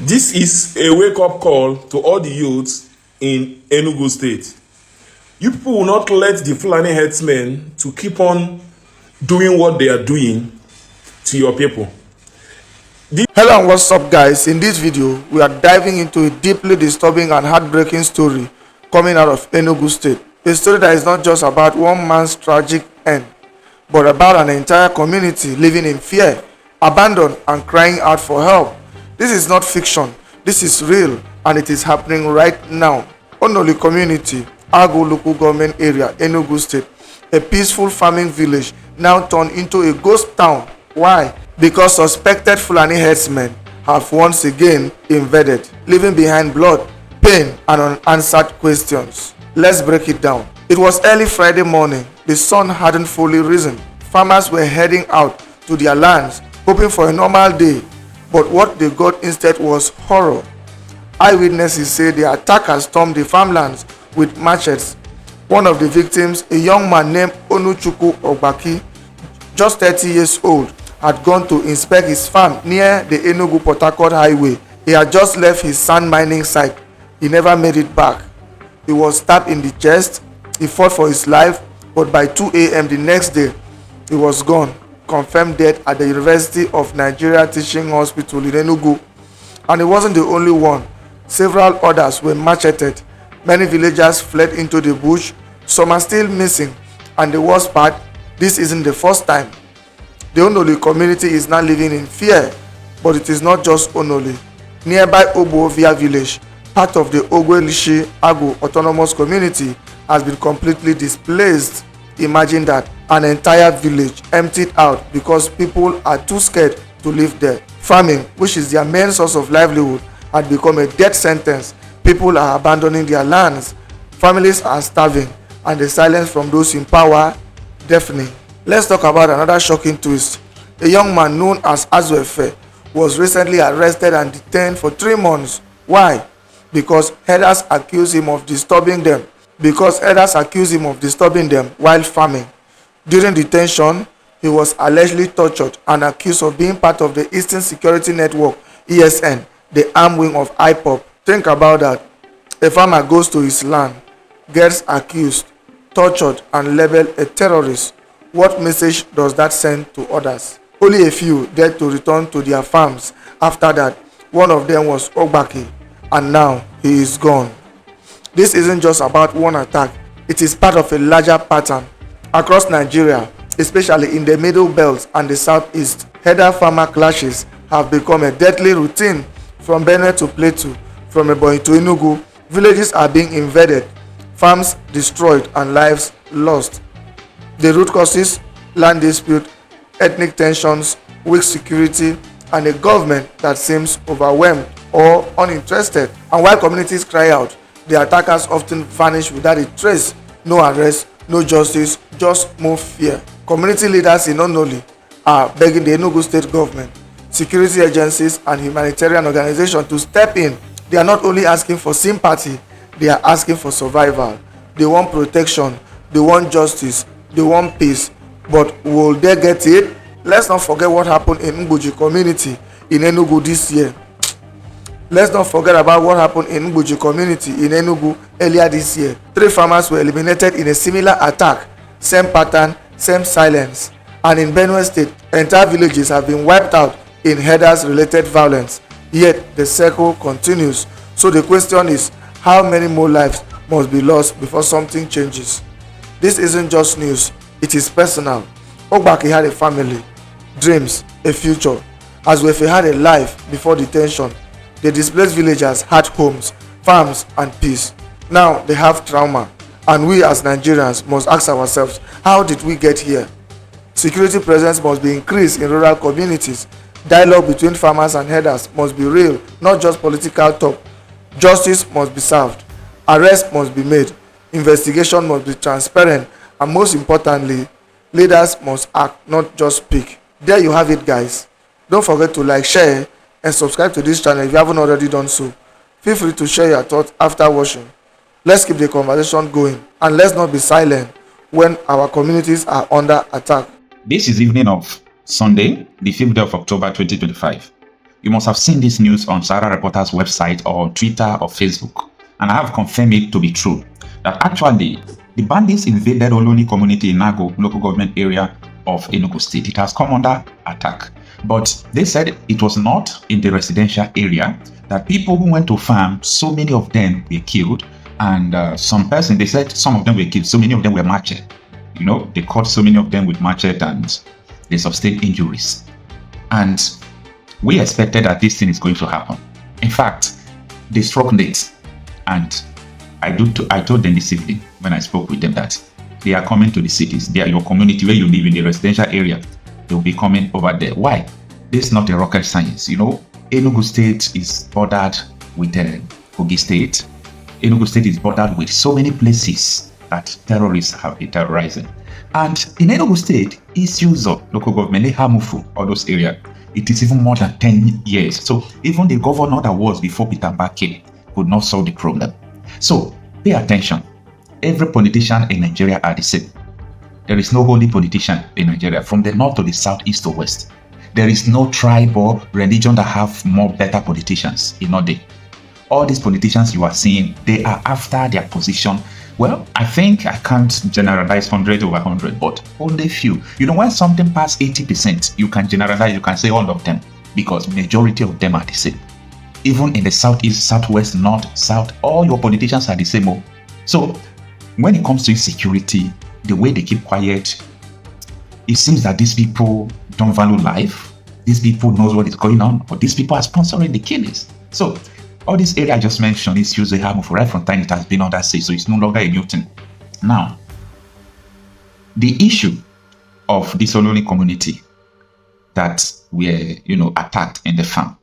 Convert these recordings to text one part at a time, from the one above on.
This is a wake-up call to all the youths in Enugu State. You people will not let the Fulani herdsmen to keep on doing what they are doing to your people. Hello and what's up, guys? In this video, we are diving into a deeply disturbing and heartbreaking story coming out of Enugu State. A story that is not just about one man's tragic end, but about an entire community living in fear, abandoned, and crying out for help. This is not fiction, this is real, and it is happening right now. Onoli community, Awgu Local Government Area, Enugu State, a peaceful farming village now turned into a ghost town. Why? Because suspected Fulani herdsmen have once again invaded, leaving behind blood, pain, and unanswered questions. Let's break it down. It was early Friday morning. The sun hadn't fully risen. Farmers were heading out to their lands, hoping for a normal day. But what they got instead was horror. Eyewitnesses say the attackers stormed the farmlands with machetes. One of the victims, a young man named Onuchukwu Ogbaki, just 30 years old, had gone to inspect his farm near the Enugu-Port Harcourt Highway. He had just left his sand mining site. He never made it back. He was stabbed in the chest. He fought for his life, but by 2 a.m. the next day, he was gone, confirmed dead at the University of Nigeria Teaching Hospital in Enugu. And he wasn't the only one. Several others were macheted. Many villagers fled into the bush. Some are still missing. And the worst part, this isn't the first time. The Onoli community is now living in fear. But it is not just Onoli. Nearby Obovia village, part of the Awgu Autonomous Community, has been completely displaced. Imagine that, an entire village emptied out because people are too scared to live there. Farming, which is their main source of livelihood, had become a death sentence. People are abandoning their lands. Families are starving, and the silence from those in power deafening. Let's talk about another shocking twist. A young man known as Azwefe was recently arrested and detained for 3 months. Why? Because herders accuse him of disturbing them. While farming. During detention, he was allegedly tortured and accused of being part of the Eastern Security Network, ESN, the arm wing of IPOB. Think about that. A farmer goes to his land, gets accused, tortured, and labeled a terrorist. What message does that send to others? Only a few dared to return to their farms after that. One of them was Ogbaki, and now he is gone. This isn't just about one attack. It is part of a larger pattern. Across Nigeria, especially in the Middle Belt and the Southeast, herder-farmer clashes have become a deadly routine. From Benue to Plateau, from Ebonyi to Enugu, villages are being invaded, farms destroyed, and lives lost. The root causes: land dispute, ethnic tensions, weak security, and a government that seems overwhelmed or uninterested. And while communities cry out, the attackers often vanish without a trace. No arrest, no justice, just more fear. Community leaders in Onoli are begging the Enugu State government, security agencies, and humanitarian organizations to step in. They are not only asking for sympathy, they are asking for survival. They want protection, they want justice, they want peace. But will they get it? Let's not forget what happened in Mbuji community in Enugu this year. Let's not forget about what happened in Mbuji community in Enugu earlier this year. 3 farmers were eliminated in a similar attack. Same pattern, same silence. And in Benue State, entire villages have been wiped out in herders-related violence. Yet the circle continues. So the question is, how many more lives must be lost before something changes? This isn't just news, it is personal. Ogbaki had a family, dreams, a future. Azwefe had a life before detention. The displaced villagers had homes, farms, and peace. Now they have trauma, and we as Nigerians must ask ourselves, how did we get here? Security presence must be increased in rural communities. Dialogue between farmers and herders must be real, not just political talk. Justice must be served. Arrest must be made. Investigation must be transparent. And most importantly, leaders must act, not just speak. There you have it, guys. Don't forget to like, share, and subscribe to this channel if you haven't already done so. Feel free to share your thoughts after watching. Let's keep the conversation going, and let's not be silent when our communities are under attack. This is evening of Sunday, the 5th day of October 2025. You must have seen this news on Sahara Reporter's website or on Twitter or Facebook. And I have confirmed it to be true, that actually the bandits invaded Onoli community in Awgu Local Government Area of Enugu State. It has come under attack. But they said it was not in the residential area, that people who went to farm, so many of them were killed. And they said some of them were killed, so many of them were machete. You know, they caught so many of them with machete and they sustained injuries. And we expected that this thing is going to happen. In fact, they struck late. And I told them this evening when I spoke with them that they are coming to the cities. They are your community where you live in the residential area. They will be coming over there. Why? This is not a rocket science. You know, Enugu State is bordered with Kogi State. Enugu State is bordered with so many places that terrorists have been terrorizing. And in Enugu State, issues of local government, Hamufu, all those areas, it is even more than 10 years. So even the governor that was before Peter Mbah came could not solve the problem. So pay attention. Every politician in Nigeria are the same. There is no holy politician in Nigeria, from the north to the south, east to west. There is no tribe or religion that have more better politicians in Ode. All these politicians you are seeing, they are after their position. Well, I think I can't generalize 100 over 100, but only few. You know, when something past 80%, you can generalize, you can say all of them, because majority of them are the same. Even in the southeast, southwest, north, south, all your politicians are the same. So when it comes to insecurity, the way they keep quiet, it seems that these people don't value life. These people knows what is going on, but these people are sponsoring the killings. So all this area I just mentioned is usually harmful right from time it has been under siege, so it's no longer a new thing. Now, the issue of this Onoli community that were, attacked in the farm,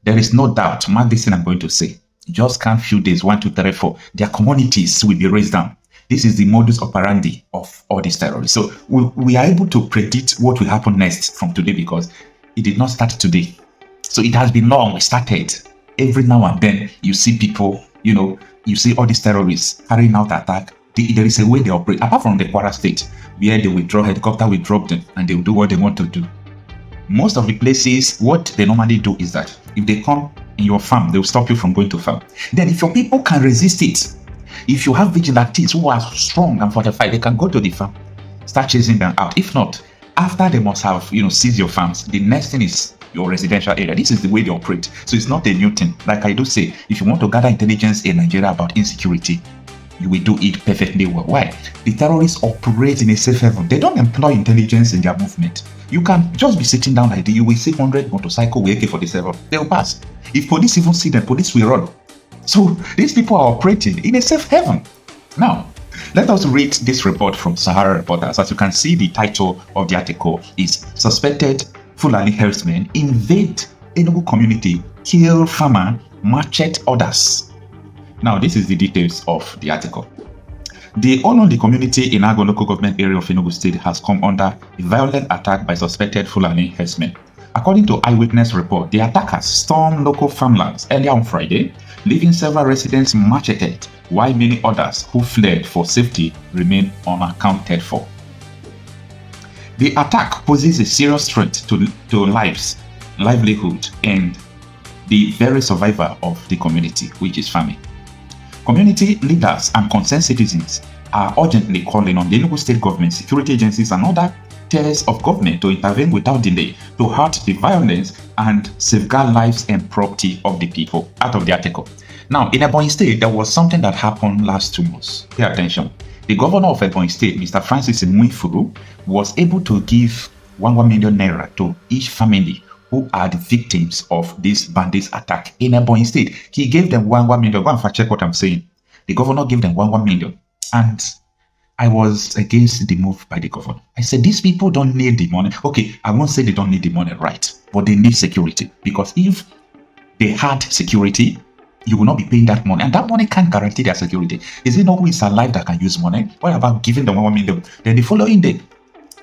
there is no doubt, mark this thing I'm going to say, just count few days, 1, 2, 3, 4, their communities will be raised down. This is the modus operandi of all these terrorists. So we are able to predict what will happen next from today, because it did not start today. So it has been long. We started. Every now and then you see people, you see all these terrorists carrying out attack. There is a way they operate, apart from the Kwara State, where they withdraw, helicopter will drop them and they will do what they want to do. Most of the places, what they normally do is that if they come in your farm, they will stop you from going to farm. Then if your people can resist it, if you have vigilantes who are strong and fortified, they can go to the farm, start chasing them out. If not, after they must have, seized your farms, the next thing is your residential area. This is the way they operate. So it's not a new thing. Like I do say, if you want to gather intelligence in Nigeria about insecurity, you will do it perfectly well. Why? The terrorists operate in a safe haven. They don't employ intelligence in their movement. You can just be sitting down like this. You will see 100 motorcycle with AK-47. They will pass. If police even see them, police will run. So these people are operating in a safe haven. Now, let us read this report from Sahara Reporters. As you can see, the title of the article is Suspected Fulani Herdsmen Invade Enugu Community, Kill Farmer, Machete Others. Now, this is the details of the article. The Onoli community in Awgu Local Government Area of Enugu State has come under a violent attack by suspected Fulani herdsmen. According to Eyewitness report, the attackers stormed local farmlands earlier on Friday, leaving several residents macheted, while many others who fled for safety remain unaccounted for. The attack poses a serious threat to lives, livelihood, and the very survival of the community, which is farming. Community leaders and concerned citizens are urgently calling on the Enugu State government, security agencies, and other tiers of government to intervene without delay to halt the violence and safeguard lives and property of the people. Out of the article. Now, in Ebonyi State, there was something that happened last 2 months. Pay attention. The governor of Ebonyi State, Mr. Francis Nwifuru, was able to give 1 million naira to each family who are the victims of this bandits attack in Ebonyi State. He gave them 1 million. Go and fact check what I'm saying. The governor gave them 1 million. And I was against the move by the governor. I said, these people don't need the money. Okay, I won't say they don't need the money, right? But they need security. Because if they had security, you will not be paying that money. And that money can't guarantee their security. Is it not who is alive that can use money? What about giving them 1 million? Then the following day,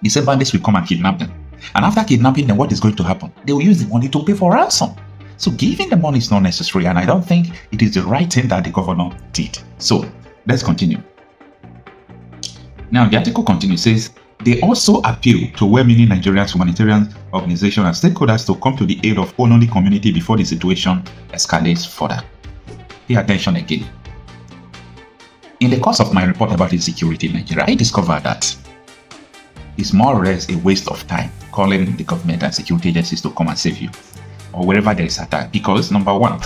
the same bandits will come and kidnap them. And after kidnapping them, what is going to happen? They will use the money to pay for ransom. So giving the money is not necessary. And I don't think it is the right thing that the governor did. So let's continue. Now, the article continues, says, They also appeal to well-meaning Nigerian humanitarian organizations and stakeholders to come to the aid of Onoli community before the situation escalates further. Pay attention again. In the course of my report about insecurity in Nigeria, I discovered that it's more or less a waste of time calling the government and security agencies to come and save you, or wherever there is attack, because number one,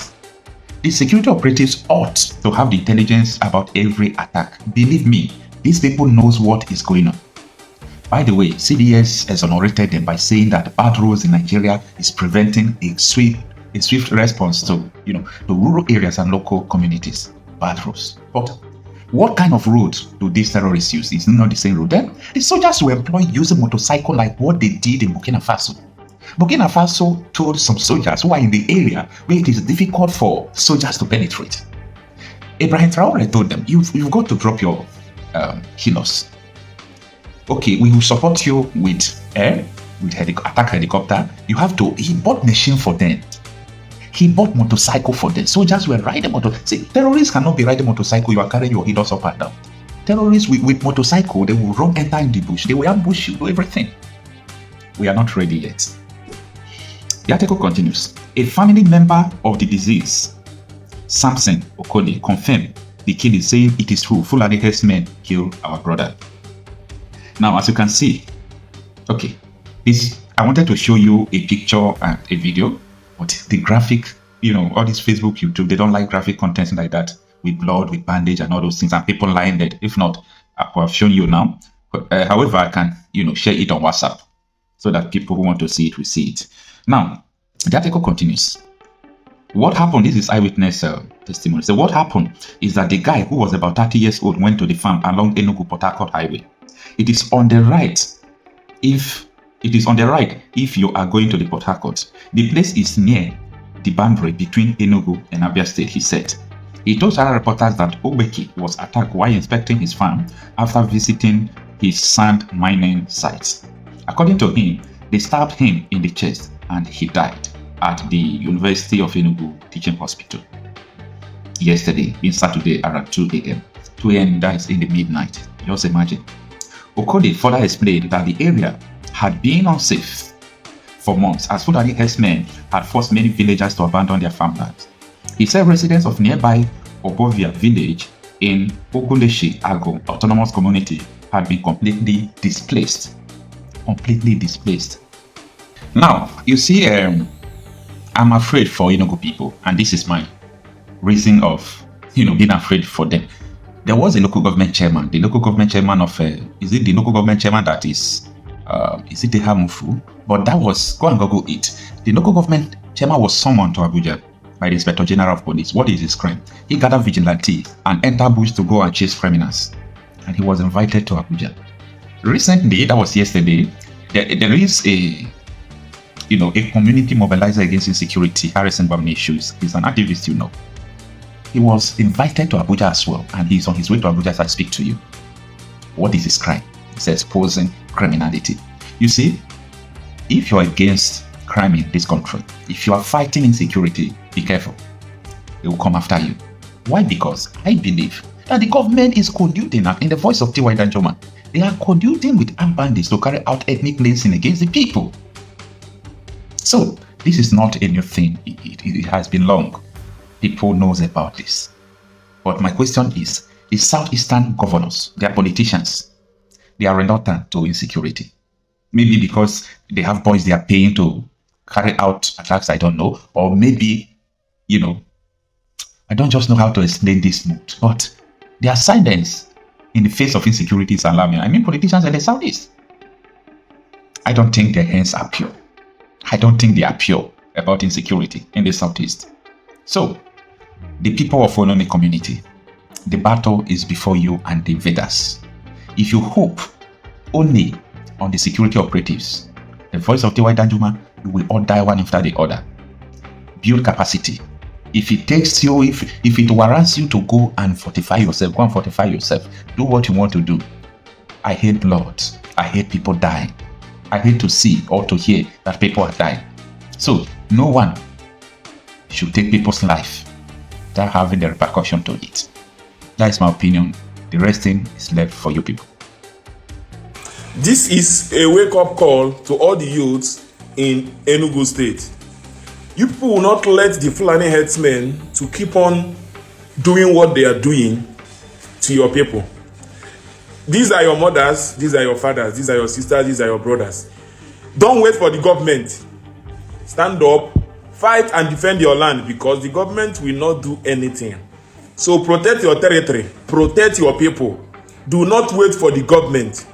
the security operatives ought to have the intelligence about every attack. Believe me, these people knows what is going on. By the way, CDS exonerated them by saying that bad roads in Nigeria is preventing a swift response to, the rural areas and local communities. Bad roads. But what kind of roads do these terrorists use? It's not the same road. Then the soldiers were employed using motorcycle like what they did in Burkina Faso. Burkina Faso told some soldiers who are in the area where it is difficult for soldiers to penetrate. Ibrahim Traore told them, you've got to drop your helos. Okay, we will support you with air, with attack helicopter. He bought machine for them. He bought motorcycle for them. Soldiers were riding motorcycle. See, terrorists cannot be riding motorcycle. You are carrying your helos up and down. Terrorists with motorcycle, they will run, enter in the bush. They will ambush you, do everything. We are not ready yet. The article continues. A family member of the deceased, Samson Okoli, confirmed the killing, saying it is true. Fulani Herdsmen killed our brother. Now, as you can see, okay, I wanted to show you a picture and a video, but the graphic, all this Facebook, YouTube, they don't like graphic content like that, with blood, with bandage and all those things, and people lying dead. If not, I will have shown you now. However, I can, share it on WhatsApp so that people who want to see it will see it. Now, the article continues. What happened? This is eyewitness testimony. So what happened is that the guy who was about 30 years old went to the farm along Enugu-Port Harcourt Highway. It is on the right if you are going to the Port Harcourt. The place is near the boundary between Enugu and Abia State, he said. He told Sarah reporters that Ogbaki was attacked while inspecting his farm after visiting his sand mining site. According to him, they stabbed him in the chest and he died at the University of Enugu Teaching Hospital yesterday, being Saturday around 2 a.m. 2 a.m. that is in the midnight. Just imagine. Okode further explained that the area had been unsafe for months as Fulani herdsmen had forced many villagers to abandon their farmlands. He said residents of nearby Obovia village in Oguleshi Ago Autonomous Community had been completely displaced. Now, you see, I'm afraid for Enugu people, and this is my reason of, being afraid for them. There was a local government chairman, the local government chairman of, is it the local government chairman that is it the Hamufu? But that was, go and Google it. The local government chairman was summoned to Abuja by the Inspector General of Police. What is his crime? He gathered vigilante and entered bush to go and chase criminals. And he was invited to Abuja. Recently, that was yesterday, there is a community mobilizer against insecurity, harassment issues. He's an activist, He was invited to Abuja as well, and he's on his way to Abuja as I speak to you. What is his crime? It's exposing criminality. You see, if you're against crime in this country, if you are fighting insecurity, be careful. They will come after you. Why? Because I believe that the government is colluding, in the voice of T.Y. Danjuma, they are colluding with armed bandits to carry out ethnic cleansing against the people. So, this is not a new thing. It has been long. People knows about this. But my question is, the southeastern governors, they are politicians, they are reluctant to insecurity. Maybe because they have boys they are paying to carry out attacks, I don't know. Or maybe, I don't just know how to explain this mood. But their silence in the face of insecurity is alarming. I mean, politicians in the southeast, I don't think their hands are pure. I don't think they are pure about insecurity in the southeast. So, the people of Fulani community, the battle is before you and the invaders. If you hope only on the security operatives, the voice of T.Y. Danjuma, you will all die one after the other. Build capacity. If it takes you, if it warrants you to go and fortify yourself, go and fortify yourself. Do what you want to do. I hate blood. I hate people dying. I hate to see or to hear that people are dying. So, no one should take people's life without having the repercussion to it. That is my opinion. The rest thing is left for you people. This is a wake-up call to all the youths in Enugu State. You people will not let the Fulani herdsmen to keep on doing what they are doing to your people. These are your mothers, these are your fathers, these are your sisters, these are your brothers. Don't wait for the government. Stand up, fight and defend your land, because the government will not do anything. So protect your territory, protect your people. Do not wait for the government.